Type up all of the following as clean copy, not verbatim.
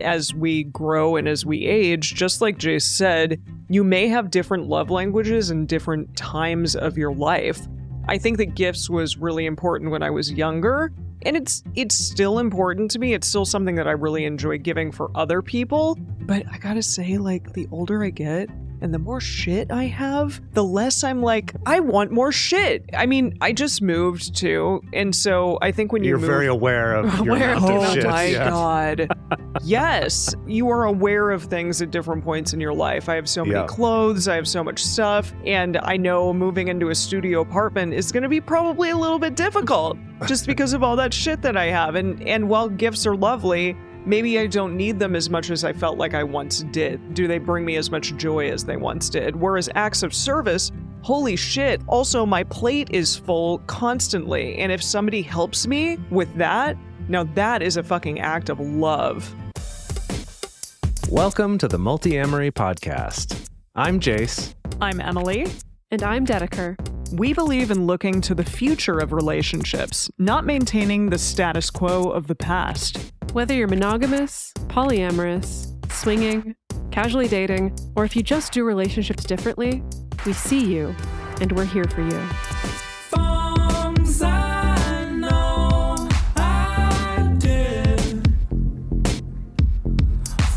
as we grow and as we age, just like Jase said, you may have different love languages in different times of your life. I think that gifts was really important when I was younger, and it's still important to me. It's still something that I really enjoy giving for other people. But I gotta say, like, the older I get and the more shit I have, the less I'm like, I want more shit. I mean, I just moved too, and so I think when you're move, very aware of your amount of shit. Oh my God. Yes, you are aware of things at different points in your life. I have so many clothes, I have so much stuff, and I know moving into a studio apartment is going to be probably a little bit difficult just because of all that shit that I have. And while gifts are lovely, maybe I don't need them as much as I felt like I once did. Do they bring me as much joy as they once did? Whereas acts of service, holy shit, also my plate is full constantly. And if somebody helps me with that, now that is a fucking act of love. Welcome to the Multiamory podcast. I'm Jase. I'm Emily. And I'm Dedeker. We believe in looking to the future of relationships, not maintaining the status quo of the past. Whether you're monogamous, polyamorous, swinging, casually dating, or if you just do relationships differently, we see you, and we're here for you. Forms I know I did,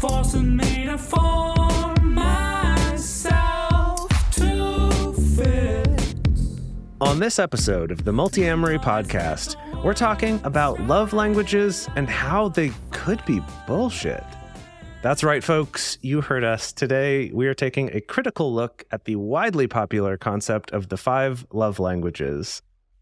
forcing me to form myself to fit. On this episode of the Multiamory podcast, we're talking about love languages and how they could be bullshit. That's right, folks. You heard us. Today, we are taking a critical look at the widely popular concept of the 5 love languages.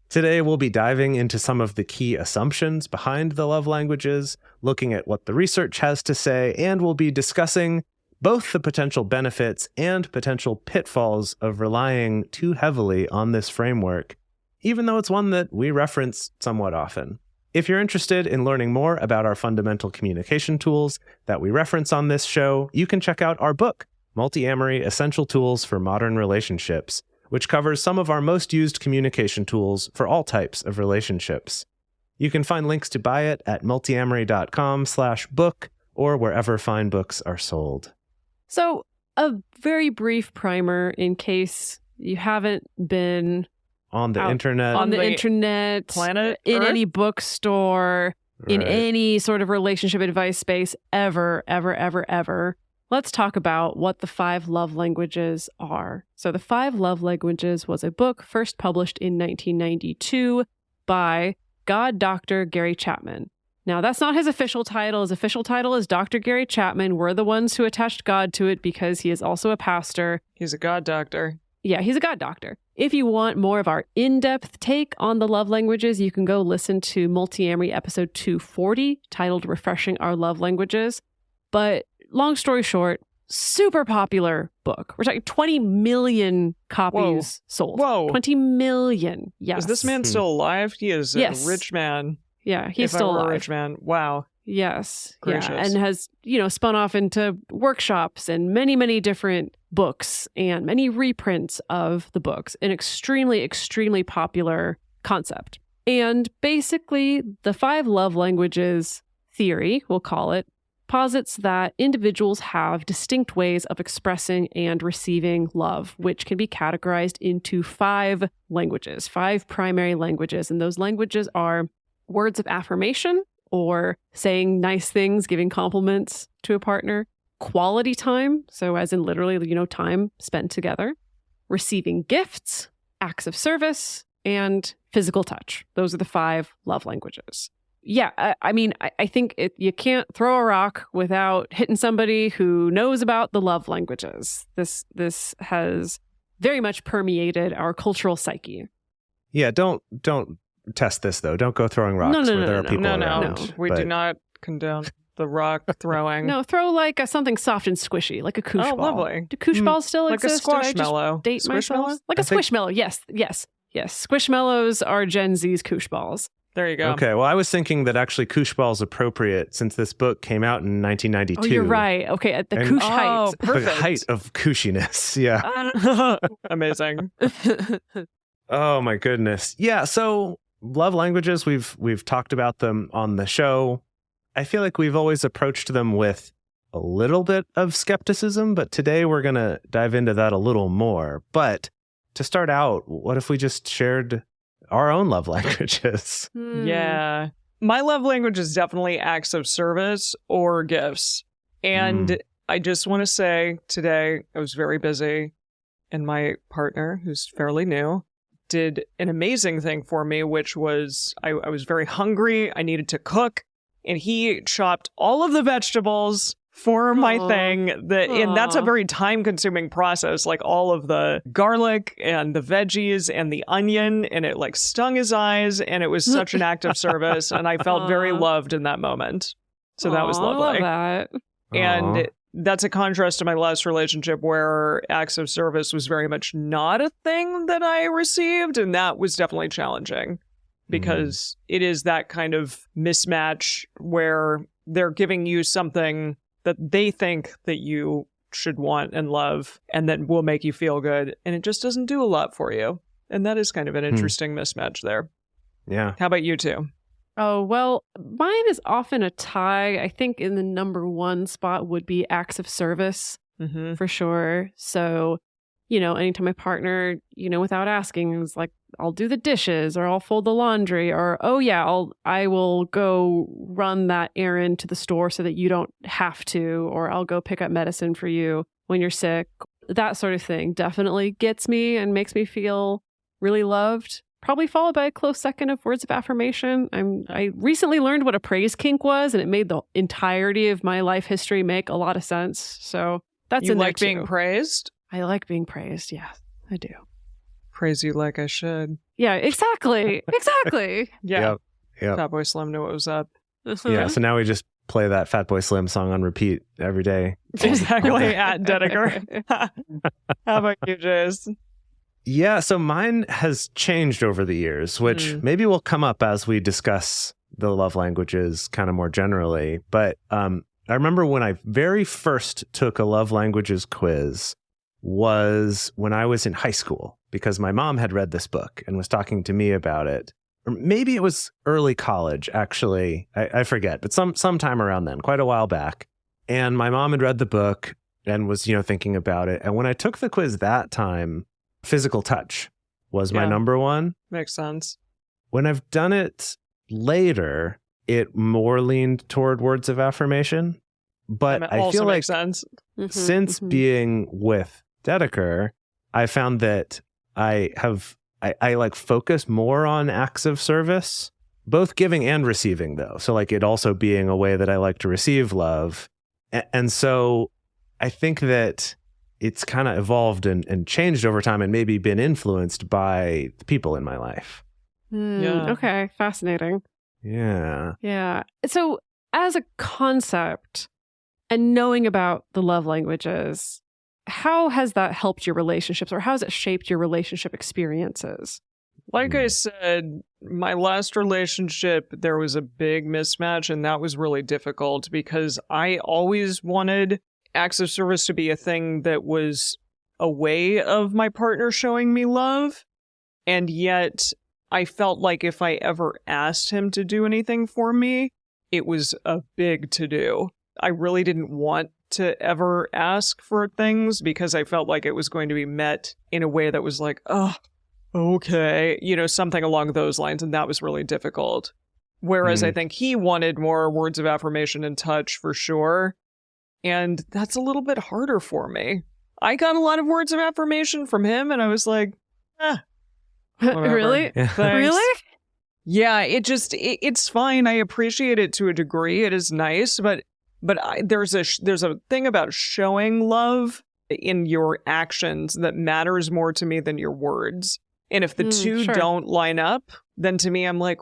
Today, we'll be diving into some of the key assumptions behind the love languages, looking at what the research has to say, and we'll be discussing both the potential benefits and potential pitfalls of relying too heavily on this framework, even though it's one that we reference somewhat often. If you're interested in learning more about our fundamental communication tools that we reference on this show, you can check out our book, Multiamory: Essential Tools for Modern Relationships, which covers some of our most used communication tools for all types of relationships. You can find links to buy it at multiamory.com/book or wherever fine books are sold. So, a very brief primer in case you haven't been on the internet, planet in Earth? any bookstore, in any sort of relationship advice space ever. Let's talk about what the 5 love languages are. So the 5 love languages was a book first published in 1992 by God Dr. Gary Chapman. Now, that's not his official title. His official title is Dr. Gary Chapman. We're the ones who attached God to it because he is also a pastor. He's a God doctor. Yeah, he's a God doctor. If you want more of our in-depth take on the love languages, you can go listen to Multiamory episode 240, titled Refreshing Our Love Languages. But long story short, super popular book. We're talking 20 million copies sold. Whoa. 20 million. Yes. Is this man still alive? He is Yes. a rich man. Yeah, he's If I still were alive. a rich man. Wow. Yes. Gracious. Yeah, and has, spun off into workshops and many, many different books and many reprints of the books. An extremely, extremely popular concept. And basically, the 5 love languages theory, we'll call it, posits that individuals have distinct ways of expressing and receiving love, which can be categorized into 5 languages, 5 primary languages. And those languages are words of affirmation, or saying nice things, giving compliments to a partner, quality time, so as in literally, time spent together, receiving gifts, acts of service, and physical touch. Those are the 5 love languages. Yeah, I think you can't throw a rock without hitting somebody who knows about the love languages. This has very much permeated our cultural psyche. Yeah, don't test this, though. Don't go throwing rocks where there are people around. We do not condone the rock throwing. No, throw like something soft and squishy, like a koosh ball. Lovely. Do koosh balls still Like a exist? Did I just squashmallow. date myself? Like a squishmallow. Yes. Squishmallows are Gen Z's koosh balls. There you go. Okay, well, I was thinking that actually koosh ball is appropriate since this book came out in 1992. Oh, you're right. Okay, at the koosh height. Perfect. The height of kooshiness. Yeah. Amazing. Oh my goodness. Yeah, so love languages, we've talked about them on the show. I feel like we've always approached them with a little bit of skepticism, but today we're going to dive into that a little more. But to start out, what if we just shared our own love languages? Yeah. My love language is definitely acts of service or gifts. And I just want to say today I was very busy, and my partner, who's fairly new, did an amazing thing for me, which was I was very hungry. I needed to cook, and he chopped all of the vegetables for my thing. And that's a very time-consuming process, like all of the garlic and the veggies and the onion, and it like stung his eyes, and it was such an act of service, and I felt very loved in that moment. So that was lovely. I love that. And that's a contrast to my last relationship where acts of service was very much not a thing that I received, and that was definitely challenging because it is that kind of mismatch where they're giving you something that they think that you should want and love and that will make you feel good, and it just doesn't do a lot for you. And that is kind of an interesting mismatch there. Yeah. How about you two? Oh, well, mine is often a tie. I think in the number one spot would be acts of service for sure. So, anytime my partner, without asking, is like, I'll do the dishes or I'll fold the laundry or, oh yeah, I will go run that errand to the store so that you don't have to, or I'll go pick up medicine for you when you're sick. That sort of thing definitely gets me and makes me feel really loved. Probably followed by a close second of words of affirmation. I recently learned what a praise kink was, and it made the entirety of my life history make a lot of sense. So that's You in there like being too. praised? I like being praised. Yeah, I do. Praise you like I should. Yeah, exactly. Exactly. Yeah. Yep. Fatboy Slim knew what was up. Yeah. So now we just play that Fatboy Slim song on repeat every day. Exactly. At Dedeker. How about you, Jase? Yeah, so mine has changed over the years, which maybe will come up as we discuss the love languages kind of more generally. But I remember when I very first took a love languages quiz was when I was in high school, because my mom had read this book and was talking to me about it. Or maybe it was early college, actually. I forget, but sometime around then, quite a while back. And my mom had read the book and was, thinking about it. And when I took the quiz that time, physical touch was my number one. Makes sense. When I've done it later, it more leaned toward words of affirmation. But I feel like sense. since being with Dedeker, I found that I like focus more on acts of service, both giving and receiving though. So like it also being a way that I like to receive love. And so I think that it's kind of evolved and changed over time and maybe been influenced by the people in my life. Yeah. Okay. Fascinating. Yeah. Yeah. So as a concept and knowing about the love languages, how has that helped your relationships, or how has it shaped your relationship experiences? Like I said, my last relationship, there was a big mismatch, and that was really difficult because I always wanted acts of service to be a thing that was a way of my partner showing me love. And yet I felt like if I ever asked him to do anything for me, it was a big to-do. I really didn't want to ever ask for things because I felt like it was going to be met in a way that was like, oh, okay, something along those lines. And that was really difficult. Whereas I think he wanted more words of affirmation and touch for sure. And that's a little bit harder for me. I got a lot of words of affirmation from him, and I was like, whatever. Really? Thanks. Really? Yeah, it's fine. I appreciate it to a degree. It is nice, but there's a thing about showing love in your actions that matters more to me than your words. And if the two don't line up, then to me, I'm like,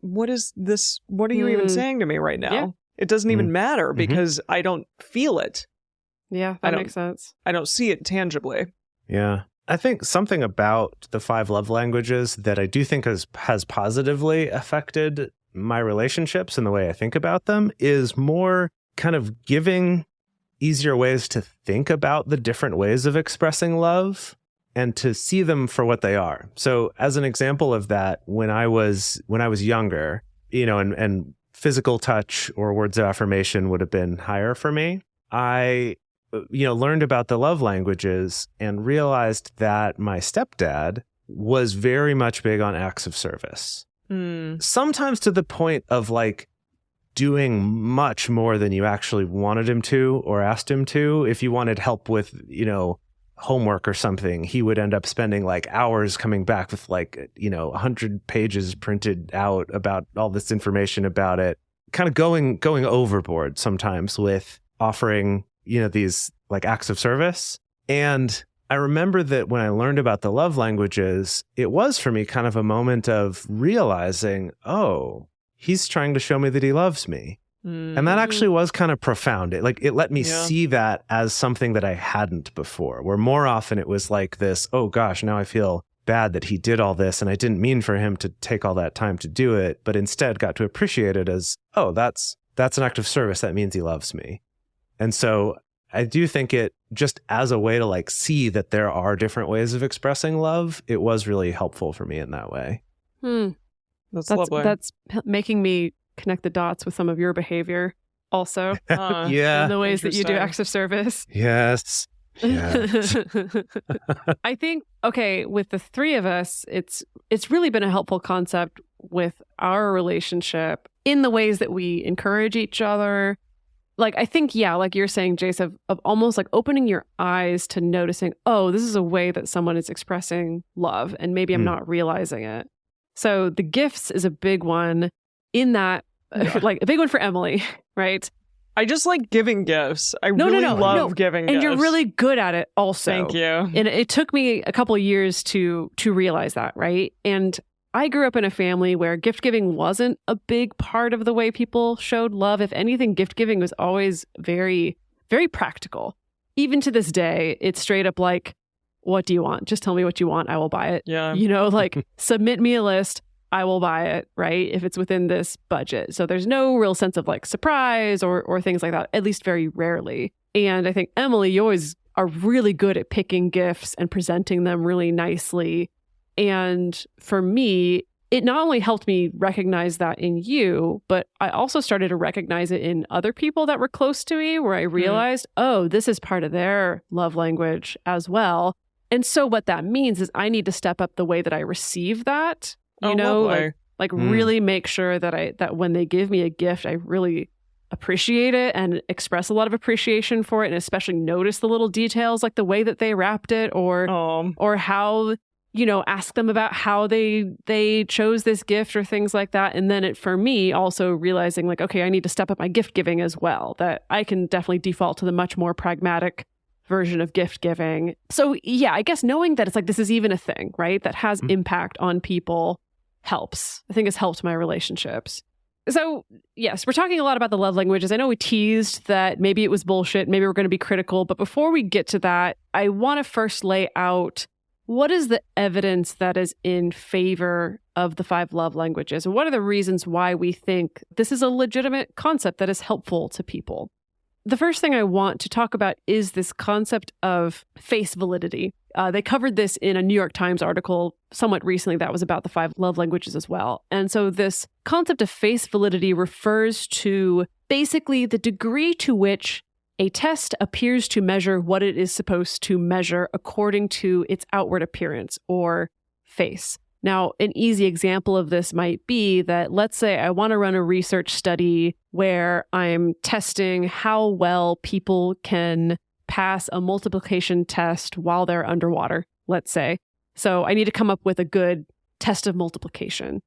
what is this? What are you even saying to me right now? Yeah. It doesn't even matter because I don't feel it. Yeah, that makes sense. I don't see it tangibly. Yeah. I think something about the 5 love languages that I do think has positively affected my relationships and the way I think about them is more kind of giving easier ways to think about the different ways of expressing love and to see them for what they are. So as an example of that, when I was younger, and physical touch or words of affirmation would have been higher for me. I learned about the love languages and realized that my stepdad was very much big on acts of service. Sometimes to the point of like doing much more than you actually wanted him to or asked him to. If you wanted help with, homework or something, he would end up spending like hours coming back with 100 pages printed out about all this information about it, kind of going overboard sometimes with offering, these like acts of service. And I remember that when I learned about the love languages, it was for me kind of a moment of realizing, oh, he's trying to show me that he loves me. And that actually was kind of profound. It let me see that as something that I hadn't before, where more often it was like this, oh gosh, now I feel bad that he did all this and I didn't mean for him to take all that time to do it, but instead got to appreciate it as, oh, that's an act of service. That means he loves me. And so I do think it just as a way to like see that there are different ways of expressing love, it was really helpful for me in that way. That's lovely. That's making me connect the dots with some of your behavior also. Yeah. In the ways that you do acts of service. Yes. I think, okay, with the three of us, it's really been a helpful concept with our relationship in the ways that we encourage each other. Like, I think, like you're saying, Jase, of almost like opening your eyes to noticing, oh, this is a way that someone is expressing love, and maybe I'm not realizing it. So the gifts is a big one in that, like a big one for Emily, right? I just like giving gifts. I really love giving gifts. And you're really good at it also. Thank you. And it took me a couple of years to realize that, right? And I grew up in a family where gift giving wasn't a big part of the way people showed love. If anything, gift giving was always very, very practical. Even to this day, it's straight up like, what do you want? Just tell me what you want. I will buy it. Yeah. Like submit me a list. I will buy it, right? If it's within this budget. So there's no real sense of like surprise or things like that, at least very rarely. And I think, Emily, you always are really good at picking gifts and presenting them really nicely. And for me, it not only helped me recognize that in you, but I also started to recognize it in other people that were close to me, where I realized, oh, this is part of their love language as well. And so what that means is I need to step up the way that I receive that. Really make sure that when they give me a gift, I really appreciate it and express a lot of appreciation for it, and especially notice the little details, like the way that they wrapped it, or how, ask them about how they chose this gift or things like that. And then for me, also realizing like, okay, I need to step up my gift giving as well, that I can definitely default to the much more pragmatic version of gift giving. So I guess knowing that it's like, this is even a thing, right? That has impact on people helps. I think it's helped my relationships. So yes, we're talking a lot about the love languages. I know we teased that maybe it was bullshit. Maybe we're going to be critical. But before we get to that, I want to first lay out what is the evidence that is in favor of the 5 love languages? And what are the reasons why we think this is a legitimate concept that is helpful to people? The first thing I want to talk about is this concept of face validity. They covered this in a New York Times article somewhat recently that was about the 5 love languages as well. And so this concept of face validity refers to basically the degree to which a test appears to measure what it is supposed to measure according to its outward appearance or face. Now, an easy example of this might be that, let's say I want to run a research study where I'm testing how well people can pass a multiplication test while they're underwater, let's say. So I need to come up with a good test of multiplication.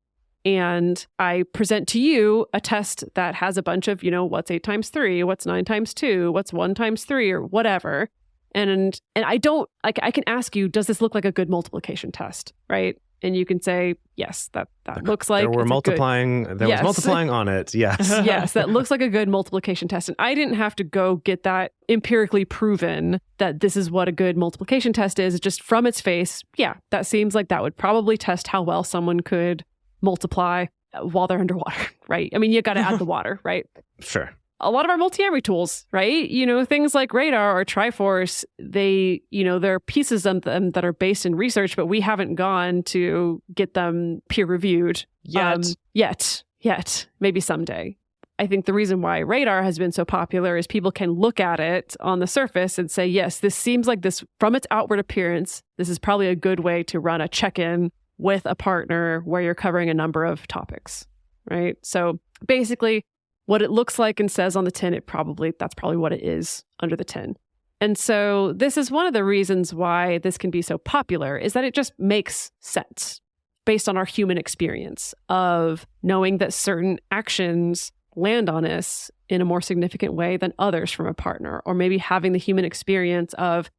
And I present to you a test that has a bunch of, what's 8 times 3, what's 9 times 2, what's 1 times 3, or whatever. And I don't, like, I can ask you, does this look like a good multiplication test, right? And you can say, yes, that looks like there was multiplying on it. Yes. Yes, that looks like a good multiplication test. And I didn't have to go get that empirically proven that this is what a good multiplication test is. Just from its face, that seems like that would probably test how well someone could multiply while they're underwater, right? I mean, you got to add the water, right? Sure. A lot of our multiamory tools, right? Things like radar or Triforce, there are pieces of them that are based in research, but we haven't gone to get them peer reviewed yet. Yet. Maybe someday. I think the reason why radar has been so popular is people can look at it on the surface and say, yes, this seems like this, from its outward appearance, this is probably a good way to run a check-in with a partner where you're covering a number of topics, right? So basically, what it looks like and says on the tin, that's probably what it is under the tin. And so this is one of the reasons why this can be so popular, is that it just makes sense based on our human experience of knowing that certain actions land on us in a more significant way than others from a partner, or maybe having the human experience of,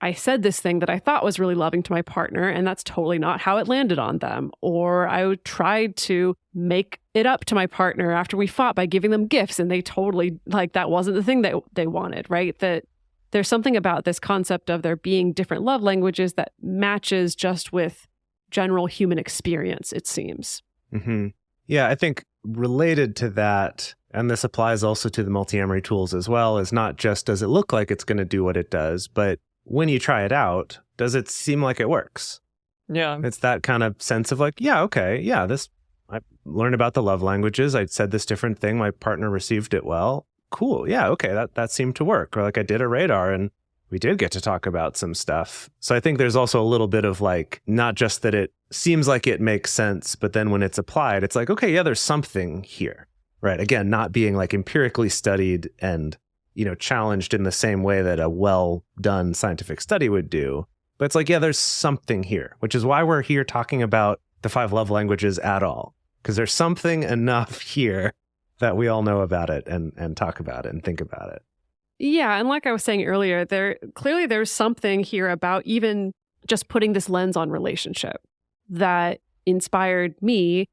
I said this thing that I thought was really loving to my partner, and that's totally not how it landed on them. Or I tried to make it up to my partner after we fought by giving them gifts, and they totally, that wasn't the thing that they wanted, right? That there's something about this concept of there being different love languages that matches just with general human experience, it seems. Mm-hmm. Yeah, I think related to that, and this applies also to the multi-amory tools as well, is not just does it look like it's going to do what it does, but when you try it out, does it seem like it works? Yeah. It's that kind of sense of like, yeah, okay, yeah, I learned about the love languages. I said this different thing. My partner received it well. Cool. Yeah, okay, that seemed to work. Or like I did a radar and we did get to talk about some stuff. So I think there's also a little bit of like, not just that it seems like it makes sense, but then when it's applied, it's like, okay, yeah, there's something here, right? Again, not being like empirically studied and, challenged in the same way that a well-done scientific study would do. But it's like, yeah, there's something here, which is why we're here talking about the 5 love languages at all. Because there's something enough here that we all know about it and talk about it and think about it. Yeah, and like I was saying earlier, there's something here about even just putting this lens on relationship that inspired me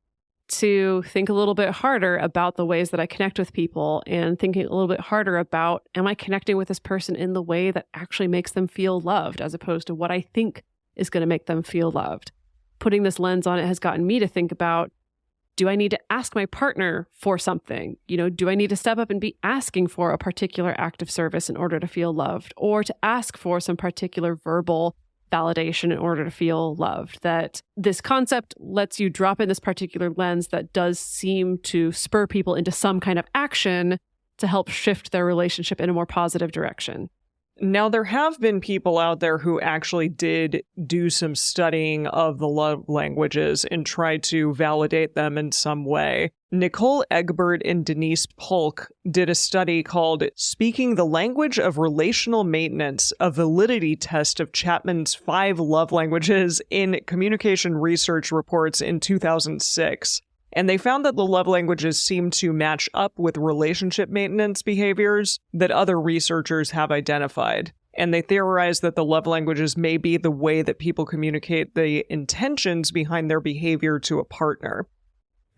to think a little bit harder about the ways that I connect with people, and thinking a little bit harder about, am I connecting with this person in the way that actually makes them feel loved, as opposed to what I think is going to make them feel loved. Putting this lens on it has gotten me to think about, do I need to ask my partner for something? Do I need to step up and be asking for a particular act of service in order to feel loved, or to ask for some particular verbal validation in order to feel loved? That this concept lets you drop in this particular lens that does seem to spur people into some kind of action to help shift their relationship in a more positive direction. Now, there have been people out there who actually did do some studying of the love languages and tried to validate them in some way. Nicole Egbert and Denise Polk did a study called Speaking the Language of Relational Maintenance, a validity test of Chapman's 5 love languages in Communication Research Reports in 2006. And they found that the love languages seem to match up with relationship maintenance behaviors that other researchers have identified. And they theorized that the love languages may be the way that people communicate the intentions behind their behavior to a partner.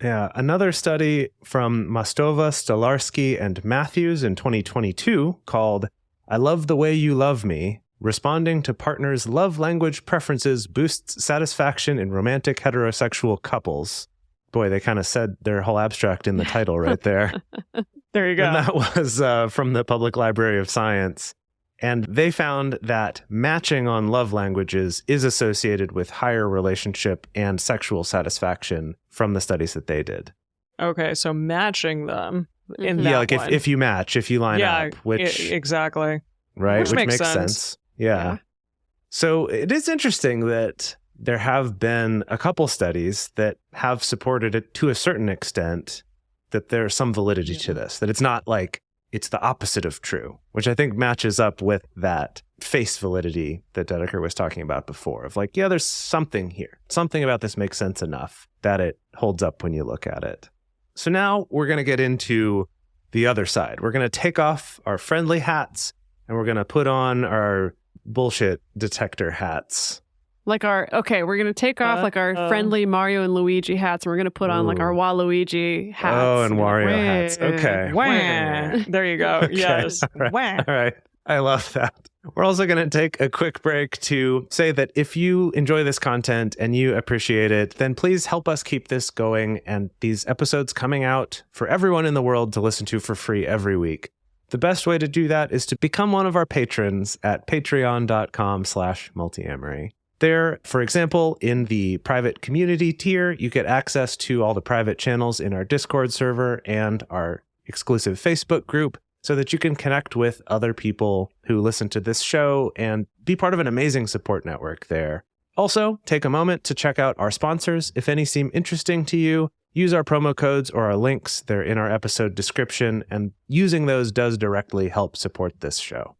Yeah, another study from Mostova, Stolarski, and Matthews in 2022 called I Love the Way You Love Me, Responding to Partners' Love Language Preferences Boosts Satisfaction in Romantic Heterosexual Couples. Boy, they kind of said their whole abstract in the title right there. There you go. And that was from the Public Library of Science. And they found that matching on love languages is associated with higher relationship and sexual satisfaction from the studies that they did. Okay, so matching them in that like one. if you match, if you line up, which exactly. Right, which makes sense. Yeah. So it is interesting that there have been a couple studies that have supported it to a certain extent, that there's some validity to this, that it's not like it's the opposite of true, which I think matches up with that face validity that Dedeker was talking about before, of like, yeah, there's something here. Something about this makes sense enough that it holds up when you look at it. So now we're going to get into the other side. We're going to take off our friendly hats and we're going to put on our bullshit detector hats. We're going to take off our friendly Mario and Luigi hats, and we're going to put on like our Waluigi hats. Oh, and Wario hats. Okay. Wah. There you go. Okay. Yes. All right. I love that. We're also going to take a quick break to say that if you enjoy this content and you appreciate it, then please help us keep this going and these episodes coming out for everyone in the world to listen to for free every week. The best way to do that is to become one of our patrons at patreon.com/multiamory. There, for example, in the private community tier, you get access to all the private channels in our Discord server and our exclusive Facebook group so that you can connect with other people who listen to this show and be part of an amazing support network there. Also, take a moment to check out our sponsors. If any seem interesting to you, use our promo codes or our links. They're in our episode description, and using those does directly help support this show.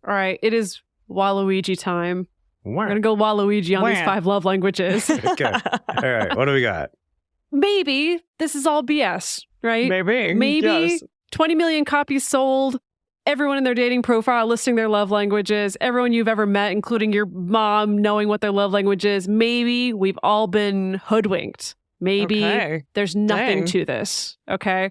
All right, it is Waluigi time. Wow. We're going to go Waluigi on these 5 love languages. Okay. All right, what do we got? Maybe this is all BS, right? Maybe. Yes. 20 million copies sold. Everyone in their dating profile listing their love languages. Everyone you've ever met, including your mom, knowing what their love language is. Maybe we've all been hoodwinked. Maybe there's nothing to this, okay?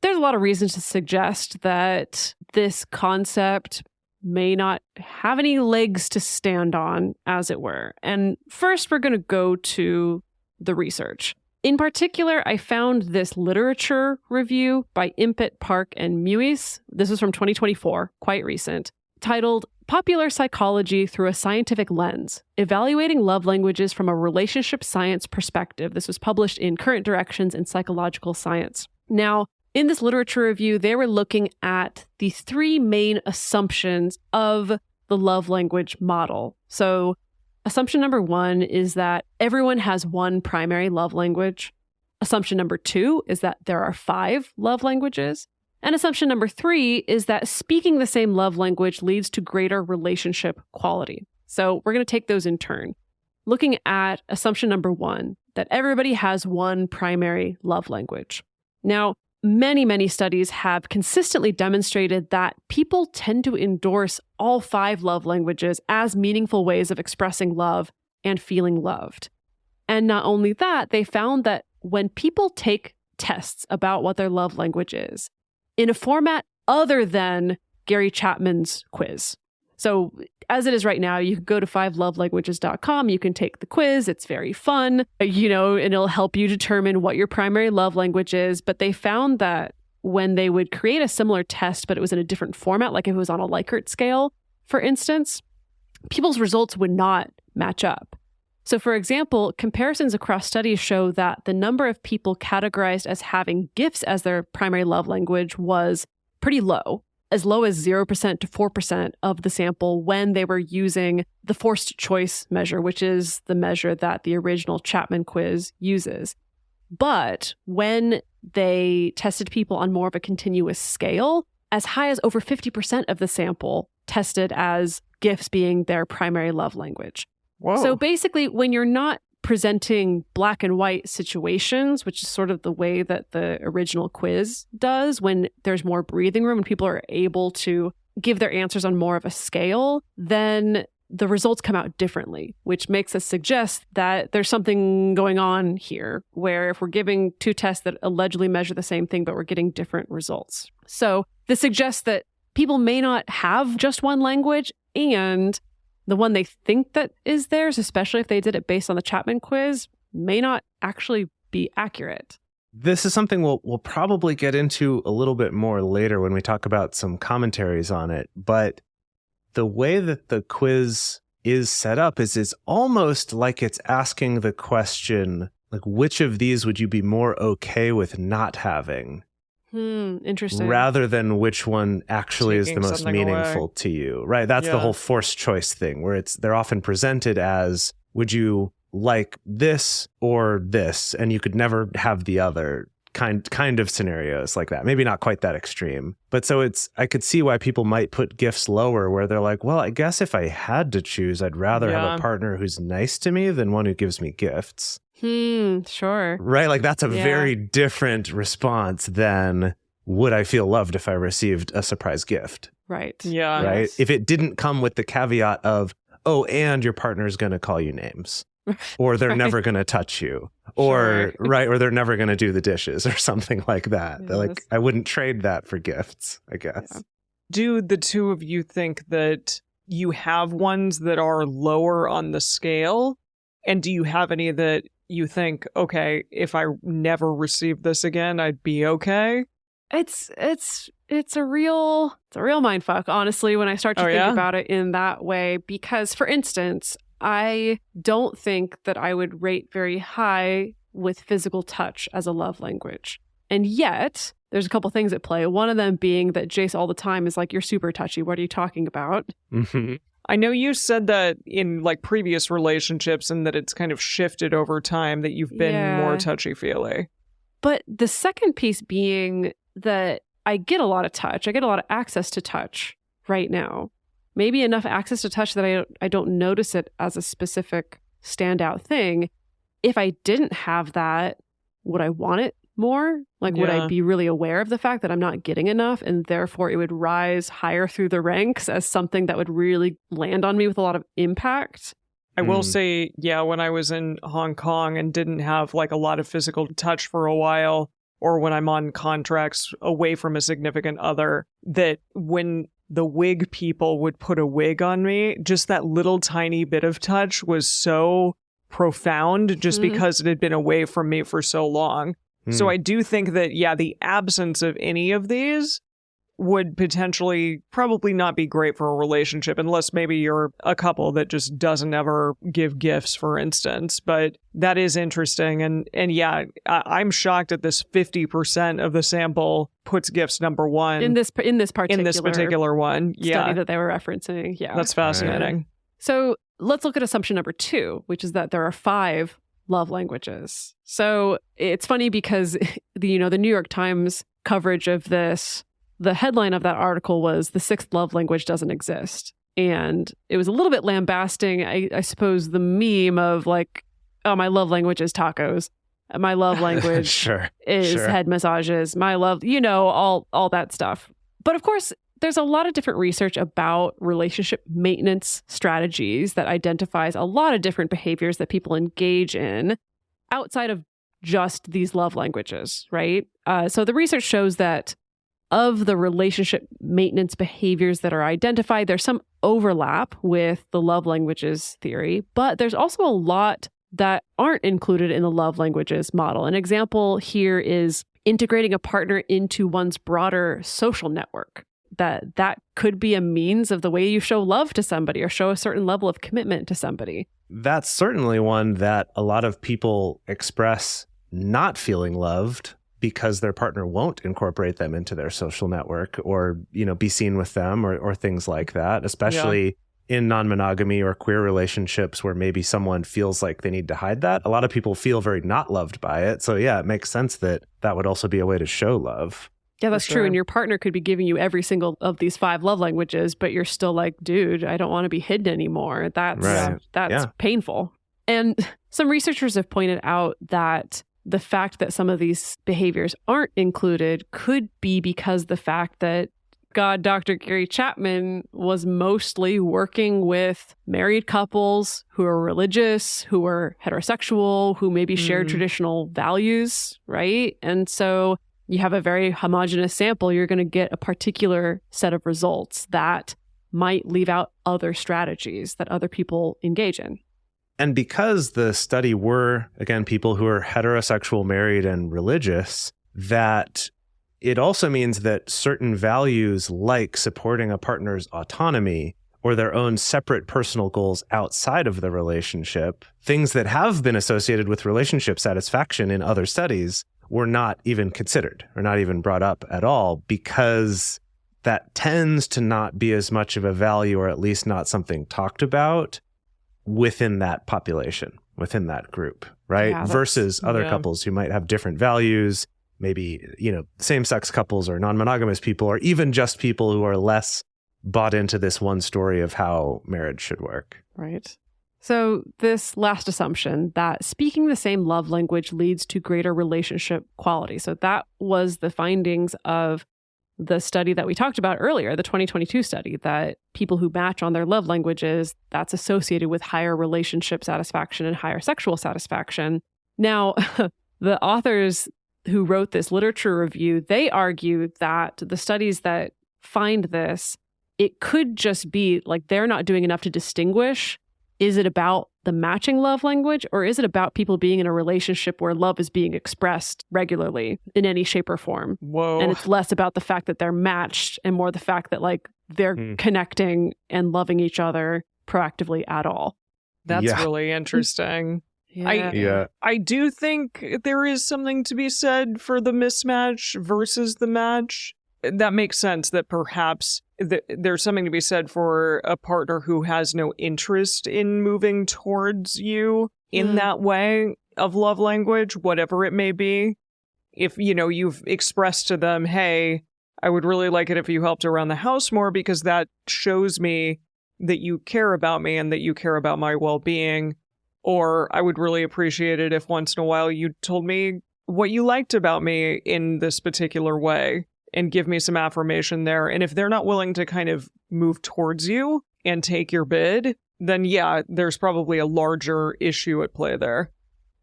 There's a lot of reasons to suggest that this concept may not have any legs to stand on, as it were. And first, we're going to go to the research. In particular, I found this literature review by Impet, Park, and Muis. This was from 2024, quite recent, titled Popular Psychology Through a Scientific Lens, Evaluating Love Languages from a Relationship Science Perspective. This was published in Current Directions in Psychological Science. Now, in this literature review, they were looking at the 3 main assumptions of the love language model. So, assumption number 1 is that everyone has one primary love language. Assumption number 2 is that there are 5 love languages. And assumption number 3 is that speaking the same love language leads to greater relationship quality. So we're going to take those in turn. Looking at assumption number 1, that everybody has one primary love language. Now, many studies have consistently demonstrated that people tend to endorse all 5 love languages as meaningful ways of expressing love and feeling loved. And not only that, they found that when people take tests about what their love language is, in a format other than Gary Chapman's quiz. So as it is right now, you can go to 5lovelanguages.com. You can take the quiz. It's very fun, and it'll help you determine what your primary love language is. But they found that when they would create a similar test, but it was in a different format, like if it was on a Likert scale, for instance, people's results would not match up. So for example, comparisons across studies show that the number of people categorized as having gifts as their primary love language was pretty low as 0% to 4% of the sample when they were using the forced choice measure, which is the measure that the original Chapman quiz uses. But when they tested people on more of a continuous scale, as high as over 50% of the sample tested as gifts being their primary love language. Whoa. So basically, when you're not presenting black and white situations, which is sort of the way that the original quiz does, when there's more breathing room and people are able to give their answers on more of a scale, then the results come out differently, which makes us suggest that there's something going on here, where if we're giving 2 tests that allegedly measure the same thing, but we're getting different results. So this suggests that people may not have just one language, and the one they think that is theirs, especially if they did it based on the Chapman quiz, may not actually be accurate. This is something we'll probably get into a little bit more later when we talk about some commentaries on it. But the way that the quiz is set up is it's almost like it's asking the question, like, which of these would you be more okay with not having? Interesting. Rather than which one actually Taking is the most meaningful away. To you, right? That's the whole forced choice thing, where they're often presented as, would you like this or this? And you could never have the other kind of scenarios like that. Maybe not quite that extreme. But so I could see why people might put gifts lower, where they're like, well, I guess if I had to choose, I'd rather have a partner who's nice to me than one who gives me gifts. Sure. Right? Like that's a very different response than, would I feel loved if I received a surprise gift? Right. Yeah. Right? Yes. If it didn't come with the caveat of, oh, and your partner's going to call you names, or they're never going to touch you, or right, or they're never going to do the dishes or something like that. Yes. They're like, I wouldn't trade that for gifts, I guess. Yeah. Do the two of you think that you have ones that are lower on the scale? And do you have any that you think, okay, if I never receive this again, I'd be okay? It's a real mindfuck, honestly, when I start to think about it in that way. Because, for instance, I don't think that I would rate very high with physical touch as a love language. And yet, there's a couple things at play. One of them being that Jase all the time is like, you're super touchy. What are you talking about? Mm-hmm. I know you said that in like previous relationships and that it's kind of shifted over time, that you've been more touchy-feely. But the second piece being that I get a lot of touch. I get a lot of access to touch right now. Maybe enough access to touch that I don't notice it as a specific standout thing. If I didn't have that, would I want it more? Like, would I be really aware of the fact that I'm not getting enough, and therefore it would rise higher through the ranks as something that would really land on me with a lot of impact? I will say, when I was in Hong Kong and didn't have like a lot of physical touch for a while, or when I'm on contracts away from a significant other, that when the wig people would put a wig on me, just that little tiny bit of touch was so profound just because it had been away from me for so long. So I do think that, the absence of any of these would potentially probably not be great for a relationship, unless maybe you're a couple that just doesn't ever give gifts, for instance. But that is interesting. And I'm shocked at this 50% of the sample puts gifts number one. In this particular one. Study that they were referencing. Yeah. That's fascinating. Right. So let's look at assumption number 2, which is that there are 5 love languages. So it's funny because the New York Times coverage of this, the headline of that article was "The 6th love language doesn't exist." And it was a little bit lambasting, I suppose, the meme of like, oh, my love language is tacos. My love language is head massages. My love, all that stuff. But of course, there's a lot of different research about relationship maintenance strategies that identifies a lot of different behaviors that people engage in outside of just these love languages, right? So the research shows that of the relationship maintenance behaviors that are identified, there's some overlap with the love languages theory, but there's also a lot that aren't included in the love languages model. An example here is integrating a partner into one's broader social network. That could be a means of the way you show love to somebody or show a certain level of commitment to somebody. That's certainly one that a lot of people express not feeling loved because their partner won't incorporate them into their social network or, be seen with them or things like that, especially in non-monogamy or queer relationships where maybe someone feels like they need to hide that. A lot of people feel very not loved by it. So it makes sense that would also be a way to show love. Yeah, that's true. And your partner could be giving you every single of these 5 love languages, but you're still like, dude, I don't want to be hidden anymore. That's painful. And some researchers have pointed out that the fact that some of these behaviors aren't included could be because the fact that Dr. Gary Chapman was mostly working with married couples who are religious, who are heterosexual, who maybe share traditional values, right? And so you have a very homogenous sample, you're going to get a particular set of results that might leave out other strategies that other people engage in. And because the study were, again, people who are heterosexual, married, and religious, that it also means that certain values like supporting a partner's autonomy or their own separate personal goals outside of the relationship, things that have been associated with relationship satisfaction in other studies, were not even considered or not even brought up at all because that tends to not be as much of a value or at least not something talked about within that population, within that group, right? Yeah, versus other couples who might have different values, maybe, same-sex couples or non-monogamous people, or even just people who are less bought into this one story of how marriage should work. Right. So this last assumption that speaking the same love language leads to greater relationship quality. So that was the findings of the study that we talked about earlier, the 2022 study, that people who match on their love languages, that's associated with higher relationship satisfaction and higher sexual satisfaction. Now, the authors who wrote this literature review, they argue that the studies that find this, it could just be like they're not doing enough to distinguish. Is it about the matching love language, or is it about people being in a relationship where love is being expressed regularly in any shape or form? Whoa. And it's less about the fact that they're matched and more the fact that like they're connecting and loving each other proactively at all. That's really interesting. I do think there is something to be said for the mismatch versus the match. That makes sense that perhaps there's something to be said for a partner who has no interest in moving towards you in that way of love language, whatever it may be. If, you've expressed to them, hey, I would really like it if you helped around the house more because that shows me that you care about me and that you care about my well-being. Or I would really appreciate it if once in a while you told me what you liked about me in this particular way and give me some affirmation there. And if they're not willing to kind of move towards you and take your bid, then yeah, there's probably a larger issue at play there.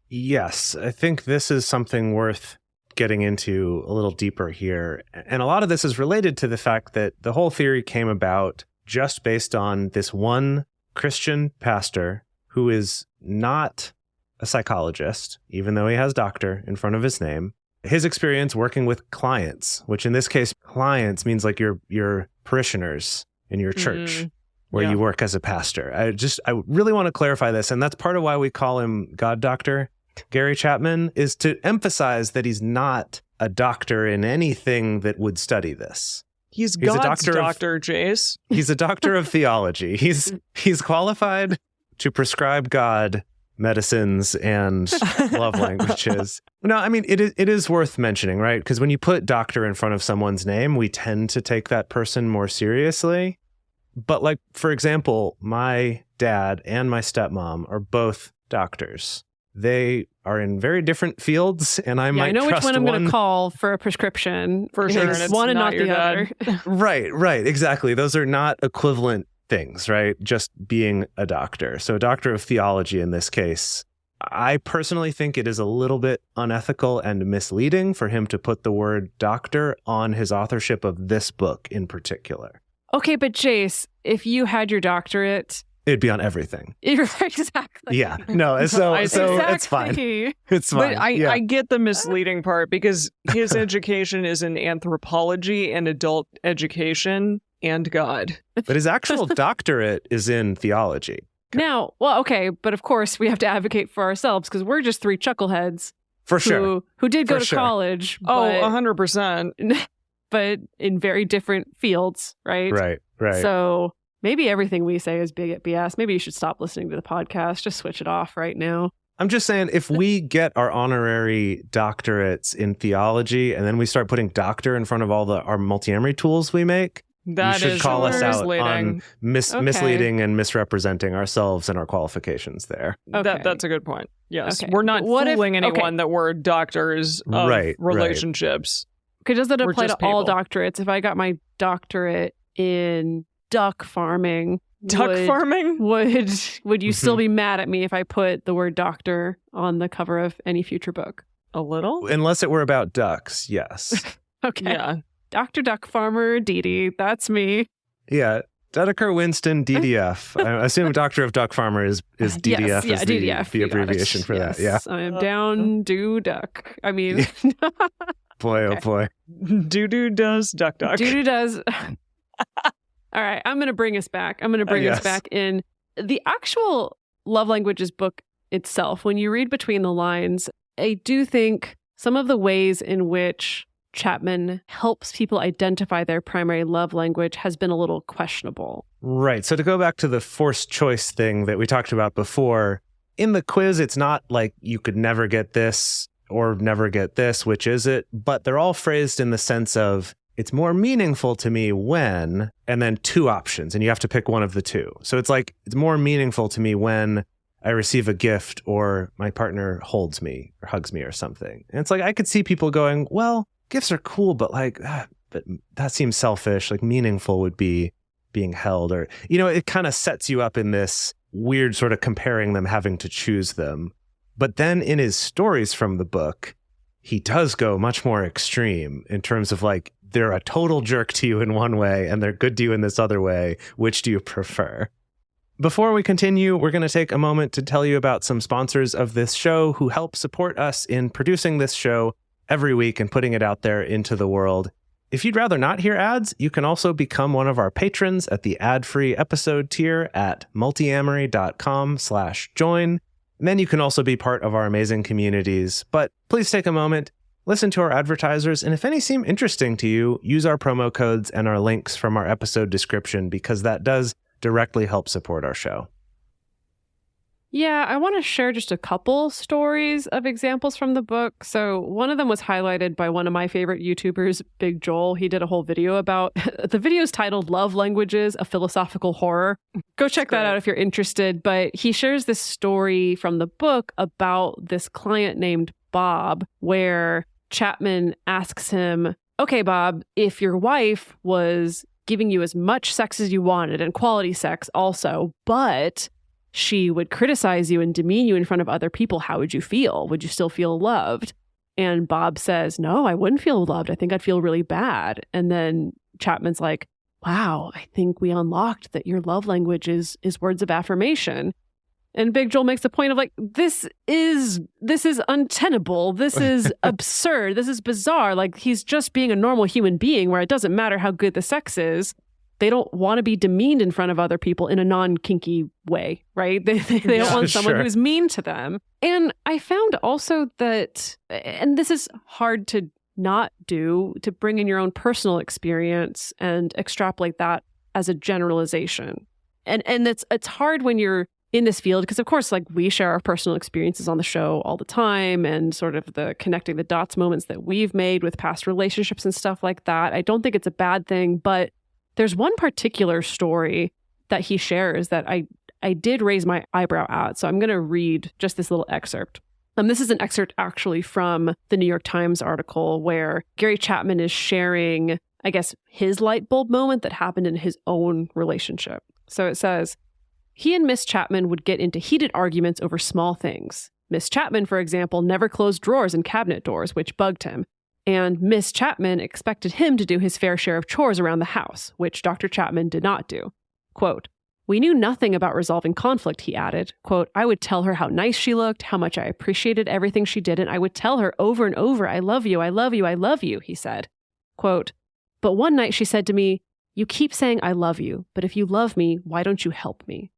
Yes, I think this is something worth getting into a little deeper here. And a lot of this is related to the fact that the whole theory came about just based on this one Christian pastor who is not a psychologist, even though he has doctor in front of his name. His experience working with clients, which in this case, clients means like your parishioners in your church where you work as a pastor. I really want to clarify this. And that's part of why we call him God Doctor Gary Chapman, is to emphasize that he's not a doctor in anything that would study this. He's God's doctor, Jase. He's a doctor of theology. He's qualified to prescribe God medicines and love languages. No, I mean, it is worth mentioning, right? Because when you put doctor in front of someone's name, we tend to take that person more seriously. But like, for example, my dad and my stepmom are both doctors. They are in very different fields, and I might trust one. I know which one I'm going to call for a prescription. For sure. It's one and not the other. Right, exactly. Those are not equivalent things, right? Just being a doctor. So a doctor of theology in this case. I personally think it is a little bit unethical and misleading for him to put the word doctor on his authorship of this book in particular. Okay, but Jase, if you had your doctorate... It'd be on everything. Exactly. Yeah. No, so exactly. It's fine. It's fine. But I get the misleading part because his education is in anthropology and adult education and God. But his actual doctorate is in theology. Now, well, okay, but of course we have to advocate for ourselves because we're just three chuckleheads. For sure. Who did go to college. Oh, 100%. But in very different fields, right? Right. So... maybe everything we say is big at BS. Maybe you should stop listening to the podcast. Just switch it off right now. I'm just saying, if we get our honorary doctorates in theology and then we start putting doctor in front of all our Multiamory tools we make, you should call us out on misleading and misrepresenting ourselves and our qualifications there. Okay. That's a good point. Yes. Okay. We're not fooling anyone that we're doctors of relationships. Okay, does that apply to all people. doctorates? If I got my doctorate in duck farming. Would you still be mad at me if I put the word doctor on the cover of any future book? A little? Unless it were about ducks, yes. Okay. Yeah. Dr. Duck Farmer, Dee, that's me. Yeah. Dedeker, Winston, DDF. I assume Doctor of Duck Farmer is DDF. Yes, DDF. The abbreviation for that. Yeah. I am down, do, duck. I mean... Boy, oh boy. Doo-doo does, duck. Doo-doo does... All right, I'm going to bring us back. Us back in the actual love languages book itself. When you read between the lines, I do think some of the ways in which Chapman helps people identify their primary love language has been a little questionable. Right. So to go back to the forced choice thing that we talked about before, in the quiz, it's not like you could never get this or never get this, which is it? But they're all phrased in the sense of, it's more meaningful to me when, and then two options, and you have to pick one of the two. So it's like, it's more meaningful to me when I receive a gift or my partner holds me or hugs me or something. And it's like, I could see people going, well, gifts are cool, but but that seems selfish. Like meaningful would be being held, or, it kind of sets you up in this weird sort of comparing them, having to choose them. But then in his stories from the book, he does go much more extreme in terms of like, they're a total jerk to you in one way and they're good to you in this other way. Which do you prefer? Before we continue, we're going to take a moment to tell you about some sponsors of this show who help support us in producing this show every week and putting it out there into the world. If you'd rather not hear ads, you can also become one of our patrons at the ad-free episode tier at multiamory.com/join. then you can also be part of our amazing communities. But please take a moment, listen to our advertisers, and if any seem interesting to you, use our promo codes and our links from our episode description, because that does directly help support our show. Yeah, I want to share just a couple stories of examples from the book. So one of them was highlighted by one of my favorite YouTubers, Big Joel. He did a whole video about the video is titled Love Languages, a Philosophical Horror. Go check that out if you're interested. But he shares this story from the book about this client named Bob, where Chapman asks him, okay, Bob, if your wife was giving you as much sex as you wanted and quality sex also, but she would criticize you and demean you in front of other people, how would you feel? Would you still feel loved? And Bob says, no, I wouldn't feel loved. I think I'd feel really bad. And then Chapman's like, wow, I think we unlocked that your love language is words of affirmation. And Big Joel makes the point of like, this is untenable. This is absurd. This is bizarre. Like, he's just being a normal human being where it doesn't matter how good the sex is. They don't want to be demeaned in front of other people in a non-kinky way, right? They don't want someone who's mean to them. And I found also that, and this is hard to not do, to bring in your own personal experience and extrapolate that as a generalization. And it's hard when you're in this field, because of course, like, we share our personal experiences on the show all the time, and sort of the connecting the dots moments that we've made with past relationships and stuff like that. I don't think it's a bad thing, but there's one particular story that he shares that I did raise my eyebrow at. So I'm going to read just this little excerpt. This is an excerpt actually from the New York Times article where Gary Chapman is sharing, I guess, his light bulb moment that happened in his own relationship. So it says, he and Miss Chapman would get into heated arguments over small things. Miss Chapman, for example, never closed drawers and cabinet doors, which bugged him. And Miss Chapman expected him to do his fair share of chores around the house, which Dr. Chapman did not do. Quote, we knew nothing about resolving conflict, he added. Quote, I would tell her how nice she looked, how much I appreciated everything she did, and I would tell her over and over, I love you, I love you, I love you, he said. Quote, but one night she said to me, you keep saying I love you, but if you love me, why don't you help me?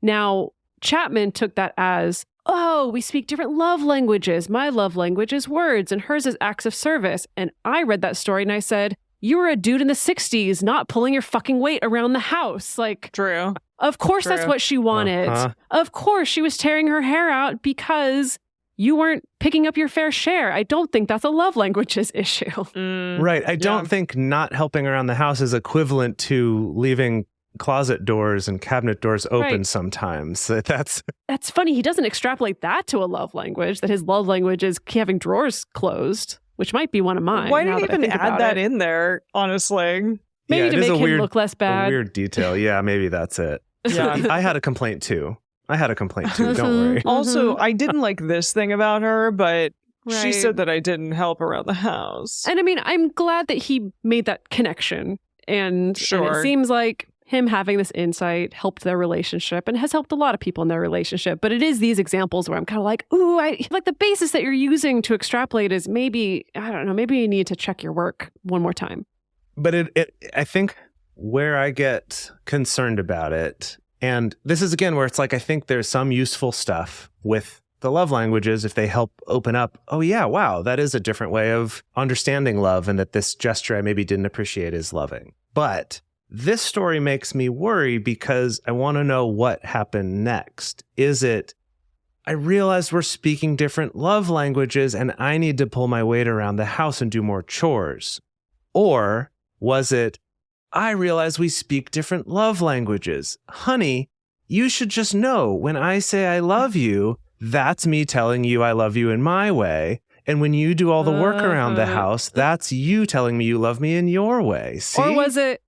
Now, Chapman took that as, oh, we speak different love languages. My love language is words and hers is acts of service. And I read that story and I said, you were a dude in the 60s not pulling your fucking weight around the house. Like, True. Of course that's what she wanted. Of course she was tearing her hair out because you weren't picking up your fair share. I don't think that's a love languages issue. Right. I don't think not helping around the house is equivalent to leaving closet doors and cabinet doors open sometimes. That's funny. He doesn't extrapolate that to a love language, that his love language is having drawers closed, which might be one of mine. Why did he even add that in there, honestly? Maybe to make him look less bad. A weird detail. Yeah, maybe that's it. Yeah. I had a complaint too. Don't worry. Also, I didn't like this thing about her, but she said that I didn't help around the house. And I mean, I'm glad that he made that connection. And it seems like him having this insight helped their relationship and has helped a lot of people in their relationship. But it is these examples where I'm kind of like, ooh, like the basis that you're using to extrapolate is maybe, I don't know, maybe you need to check your work one more time. But I think where I get concerned about it, and this is again where it's like, I think there's some useful stuff with the love languages if they help open up, oh yeah, wow, that is a different way of understanding love, and that this gesture I maybe didn't appreciate is loving. But this story makes me worry because I want to know what happened next. Is it, I realized we're speaking different love languages and I need to pull my weight around the house and do more chores? Or was it, I realize we speak different love languages. Honey, you should just know when I say I love you, that's me telling you I love you in my way. And when you do all the work around the house, that's you telling me you love me in your way. See? Or was it,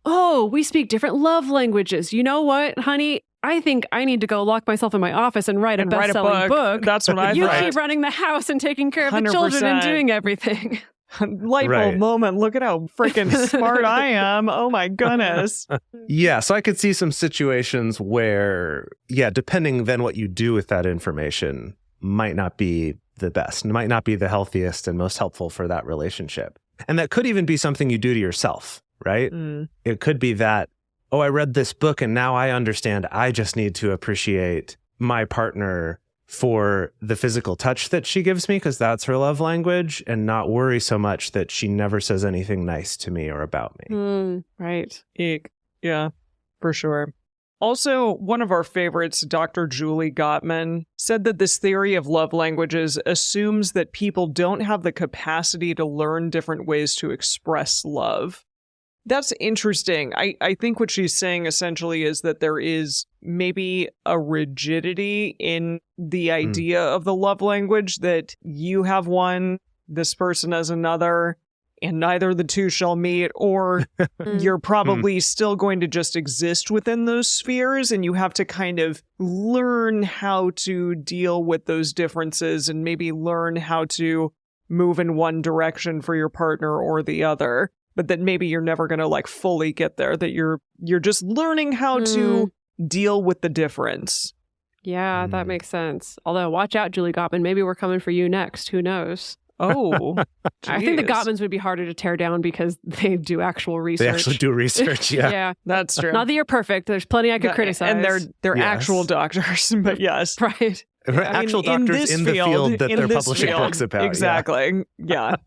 oh, we speak different love languages. You know what, honey? I think I need to go lock myself in my office and write a best-selling book. That's what I thought. You keep running the house and taking care of the children and doing everything. Light bulb moment. Look at how freaking smart I am. Oh my goodness. Yeah, so I could see some situations where, depending then what you do with that information might not be the best, might not be the healthiest and most helpful for that relationship. And that could even be something you do to yourself, right? It could be that, oh, I read this book and now I understand I just need to appreciate my partner for the physical touch that she gives me, because that's her love language, and not worry so much that she never says anything nice to me or about me. Right. Eek. Yeah, for sure. Also, one of our favorites, Dr. Julie Gottman, said that this theory of love languages assumes that people don't have the capacity to learn different ways to express love. That's interesting. I think what she's saying essentially is that there is maybe a rigidity in the idea of the love language, that you have one, this person has another, and neither the two shall meet, or you're probably still going to just exist within those spheres, and you have to kind of learn how to deal with those differences and maybe learn how to move in one direction for your partner or the other. But that maybe you're never going to like fully get there, that you're just learning how to deal with the difference. Yeah, that makes sense. Although, watch out, Julie Gottman. Maybe we're coming for you next. Who knows? Oh, I think the Gottmans would be harder to tear down because they do actual research. They actually do research, yeah. Yeah, that's true. Not that you're perfect. There's plenty I could criticize. And they're Yes. actual doctors, but yes. Right. Actual doctors in the field that they're publishing books about. Exactly. Yeah.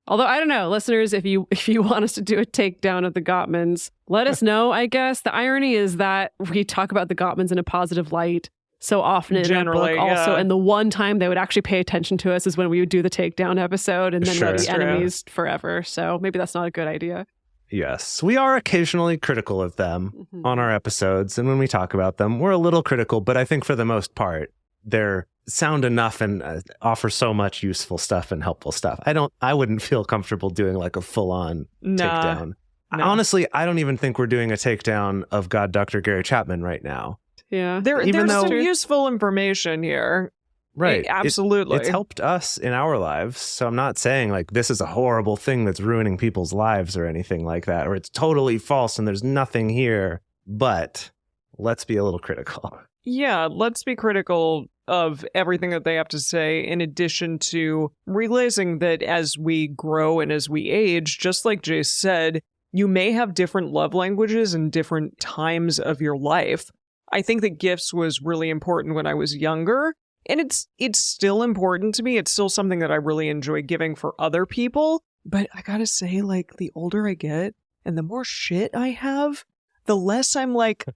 Although, I don't know, listeners, if you want us to do a takedown of the Gottmans, let us know, I guess. The irony is that we talk about the Gottmans in a positive light so often in our book also. And the one time they would actually pay attention to us is when we would do the takedown episode, and then we'd be enemies forever. So maybe that's not a good idea. Yes, we are occasionally critical of them on our episodes. And when we talk about them, we're a little critical, but I think for the most part, they're sound enough and offer so much useful stuff and helpful stuff. I wouldn't feel comfortable doing like a full-on takedown. No. Honestly, I don't even think we're doing a takedown of God Dr. Gary Chapman right now. Yeah. There's some useful information here. Right. Absolutely. It's helped us in our lives. So I'm not saying like this is a horrible thing that's ruining people's lives or anything like that, or it's totally false and there's nothing here. But let's be a little critical. Yeah, let's be critical of everything that they have to say, in addition to realizing that as we grow and as we age, just like Jase said, you may have different love languages in different times of your life. I think that gifts was really important when I was younger, and it's still important to me. It's still something that I really enjoy giving for other people. But I gotta say, like, the older I get and the more shit I have, the less I'm like,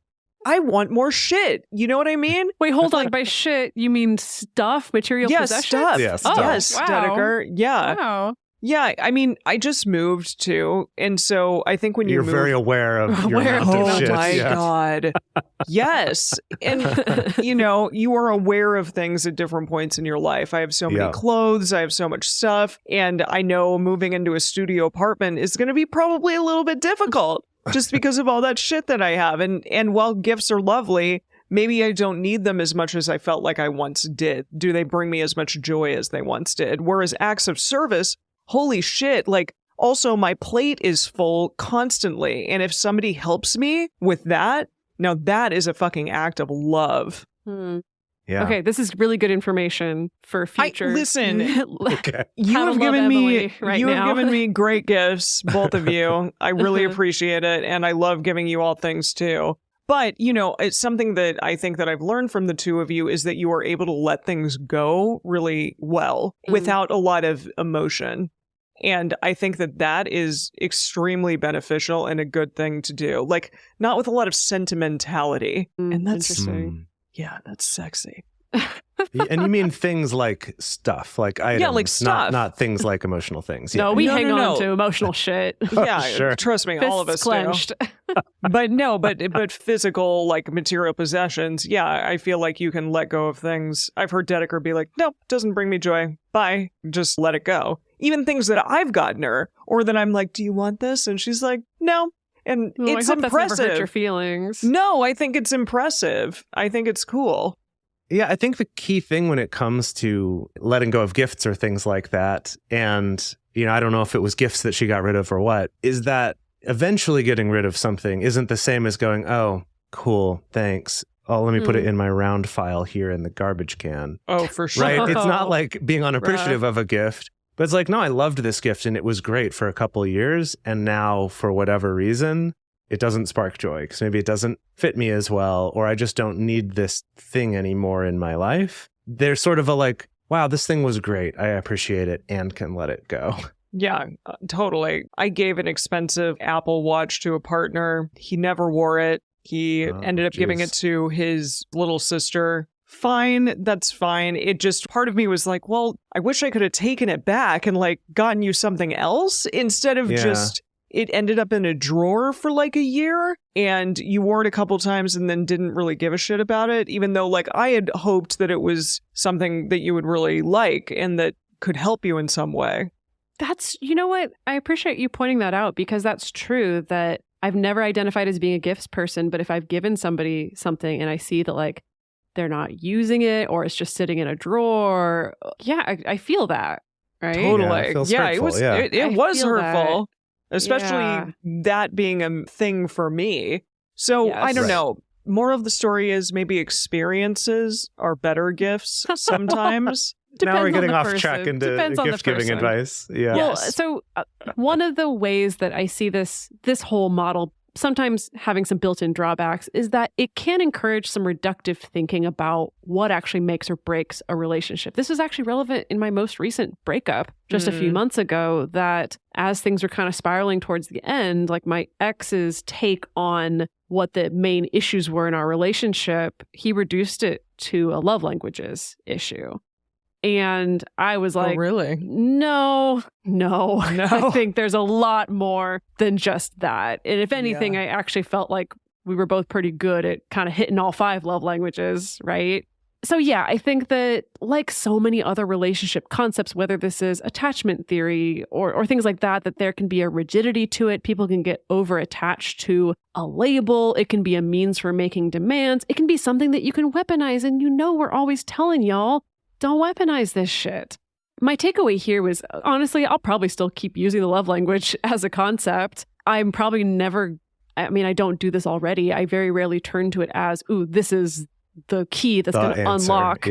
I want more shit. You know what I mean? Wait, hold on. By shit, you mean stuff, material possessions? Stuff. Yeah, stuff. Yes, wow. Dedeker. Yeah. Wow. Yeah, I mean, I just moved too. And so I think when you're move... very aware of your amount of shit. Oh my God. Yes. And, you are aware of things at different points in your life. I have so many clothes. I have so much stuff. And I know moving into a studio apartment is going to be probably a little bit difficult just because of all that shit that I have. And while gifts are lovely, maybe I don't need them as much as I felt like I once did. Do they bring me as much joy as they once did? Whereas acts of service, holy shit, like, also my plate is full constantly. And if somebody helps me with that, now that is a fucking act of love. Yeah. Okay, this is really good information for future. Listen, Okay. you have given me great gifts, both of you. I really appreciate it. And I love giving you all things too. But, it's something that I think that I've learned from the two of you is that you are able to let things go really well without a lot of emotion. And I think that that is extremely beneficial and a good thing to do. Like, not with a lot of sentimentality. And that's interesting. Yeah, that's sexy. And you mean things like stuff, like items, like stuff. Not things like emotional things. No, we hang on no. to emotional shit. Yeah, sure. Trust me, all of us clenched. do. But physical, like material possessions, yeah, I feel like you can let go of things. I've heard Dedeker be like, nope, doesn't bring me joy. Bye. Just let it go. Even things that I've gotten her, or that I'm like, do you want this? And she's like, no. And it's I hope impressive. That's never hurt your feelings. No, I think it's impressive. I think it's cool. Yeah, I think the key thing when it comes to letting go of gifts or things like that, and, I don't know if it was gifts that she got rid of or what, is that eventually getting rid of something isn't the same as going, oh, cool, thanks. Oh, let me put it in my round file here in the garbage can. Oh, for sure. Right? It's not like being unappreciative of a gift, but it's like, no, I loved this gift and it was great for a couple of years. And now, for whatever reason, it doesn't spark joy because maybe it doesn't fit me as well, or I just don't need this thing anymore in my life. there's sort of a like, wow, this thing was great. I appreciate it and can let it go. Yeah, totally. I gave an expensive Apple Watch to a partner. He never wore it. He ended up giving it to his little sister. Fine, that's fine. It just, part of me was like, well, I wish I could have taken it back and like gotten you something else instead of just, it ended up in a drawer for like a year and you wore it a couple times and then didn't really give a shit about it, even though like I had hoped that it was something that you would really like and that could help you in some way. That's, you know what? I appreciate you pointing that out because that's true that I've never identified as being a gifts person, but if I've given somebody something and I see that like they're not using it or it's just sitting in a drawer, I feel that, right? Totally. It was hurtful, it was hurtful, that. especially that being a thing for me. So Yes. I don't know. More of the story is maybe experiences are better gifts sometimes. Now we're Depends on getting the off person. track into Depends on the gift-giving person. advice. Yeah. Well, Yes. so one of the ways that I see this whole model sometimes having some built-in drawbacks is that it can encourage some reductive thinking about what actually makes or breaks a relationship. This was actually relevant in my most recent breakup just a few months ago, that as things were kind of spiraling towards the end, like my ex's take on what the main issues were in our relationship, he reduced it to a love languages issue. And I was like, really? no. I think there's a lot more than just that. And if anything, Yeah. I actually felt like we were both pretty good at kind of hitting all 5 love languages, right? So yeah, I think that like so many other relationship concepts, whether this is attachment theory or things like that, that there can be a rigidity to it. People can get over attached to a label. It can be a means for making demands. It can be something that you can weaponize. And you know, we're always telling y'all, don't weaponize this shit. My takeaway here was, honestly, I'll probably still keep using the love language as a concept. I'm probably never, I mean, I don't do this already. I very rarely turn to it as, ooh, this is the key that's going to unlock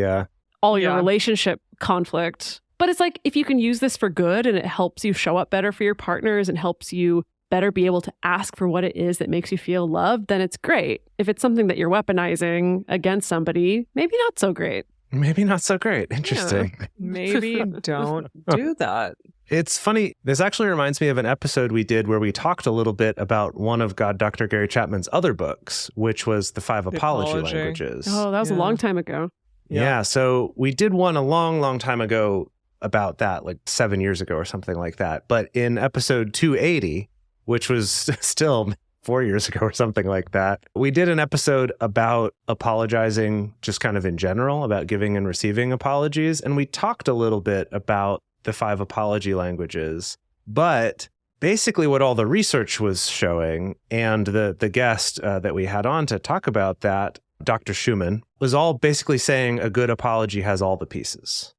all your relationship conflict. But it's like, if you can use this for good and it helps you show up better for your partners and helps you better be able to ask for what it is that makes you feel loved, then it's great. If it's something that you're weaponizing against somebody, maybe not so great. Maybe not so great. Interesting. Yeah, maybe don't do that. It's funny. This actually reminds me of an episode we did where we talked a little bit about one of Dr. Gary Chapman's other books, which was The 5 Apology Languages. Oh, that was a long time ago. Yeah. So we did one a long, long time ago about that, like 7 years ago or something like that. But in episode 280, which was still 4 years ago or something like that, we did an episode about apologizing just kind of in general, about giving and receiving apologies. And we talked a little bit about the 5 apology languages. But basically what all the research was showing, and the guest that we had on to talk about that, Dr. Schumann, was all basically saying a good apology has all the pieces.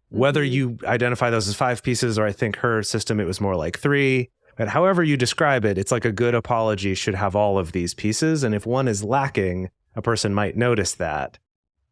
Whether you identify those as 5 pieces, or I think her system, it was more like 3. But however you describe it, it's like a good apology should have all of these pieces. And if one is lacking, a person might notice that.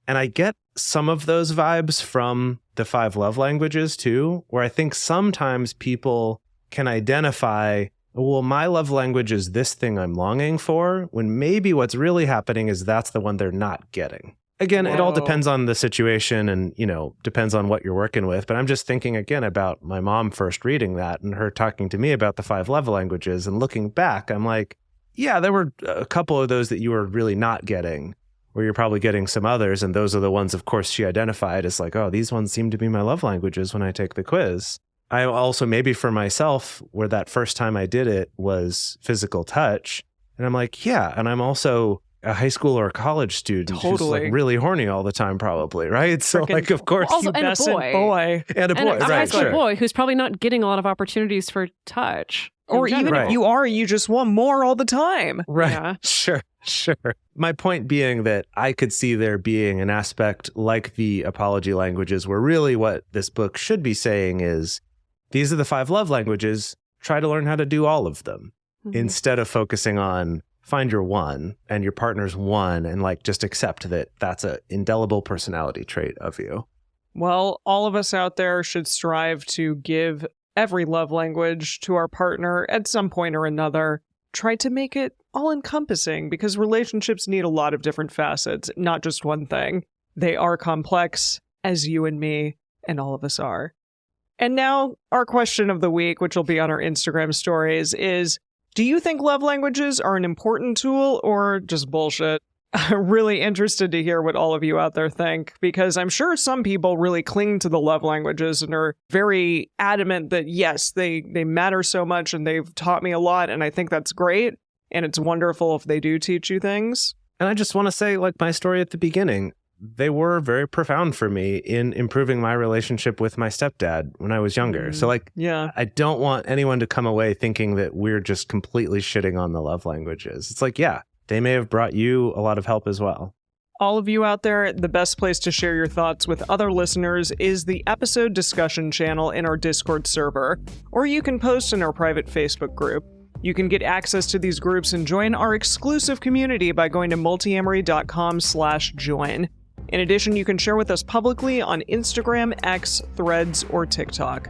And I get some of those vibes from the 5 love languages too, where I think sometimes people can identify, well, my love language is this thing I'm longing for, when maybe what's really happening is that's the one they're not getting. Again, it all depends on the situation and, depends on what you're working with. But I'm just thinking again about my mom first reading that and her talking to me about the 5 love languages, and looking back, I'm like, yeah, there were a couple of those that you were really not getting, where you're probably getting some others. And those are the ones, of course, she identified as like, oh, these ones seem to be my love languages when I take the quiz. I also, maybe for myself, where that first time I did it was physical touch. And I'm like, yeah, and I'm also a high school or a college student who's like really horny all the time, probably, right? So like, of course, also, and a boy. And a boy, a high school sure. boy who's probably not getting a lot of opportunities for touch. Or even if you are, you just want more all the time. Right. Yeah. Sure. My point being that I could see there being an aspect like the apology languages, where really what this book should be saying is, these are the 5 love languages. Try to learn how to do all of them instead of focusing on find your one and your partner's one, and like just accept that that's an indelible personality trait of you. Well, all of us out there should strive to give every love language to our partner at some point or another. Try to make it all encompassing, because relationships need a lot of different facets, not just one thing. They are complex, as you and me and all of us are. And now, our question of the week, which will be on our Instagram stories, is, do you think love languages are an important tool or just bullshit? I'm really interested to hear what all of you out there think, because I'm sure some people really cling to the love languages and are very adamant that, yes, they matter so much and they've taught me a lot, and I think that's great, and it's wonderful if they do teach you things. And I just want to say, like my story at the beginning, they were very profound for me in improving my relationship with my stepdad when I was younger. So yeah, I don't want anyone to come away thinking that we're just completely shitting on the love languages. It's like, yeah, they may have brought you a lot of help as well. All of you out there, the best place to share your thoughts with other listeners is the episode discussion channel in our Discord server, or you can post in our private Facebook group. You can get access to these groups and join our exclusive community by going to multiamory.com/join. In addition, you can share with us publicly on Instagram, X, Threads, or TikTok.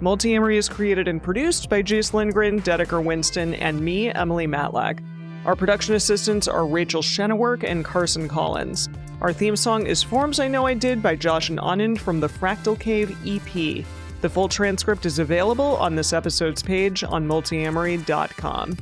Multiamory is created and produced by Jase, Lindgren, Dedeker, Winston, and me, Emily Matlack. Our production assistants are Rachel Shennework and Carson Collins. Our theme song is Forms I Know I Did by Josh and Anand from the Fractal Cave EP. The full transcript is available on this episode's page on multiamory.com.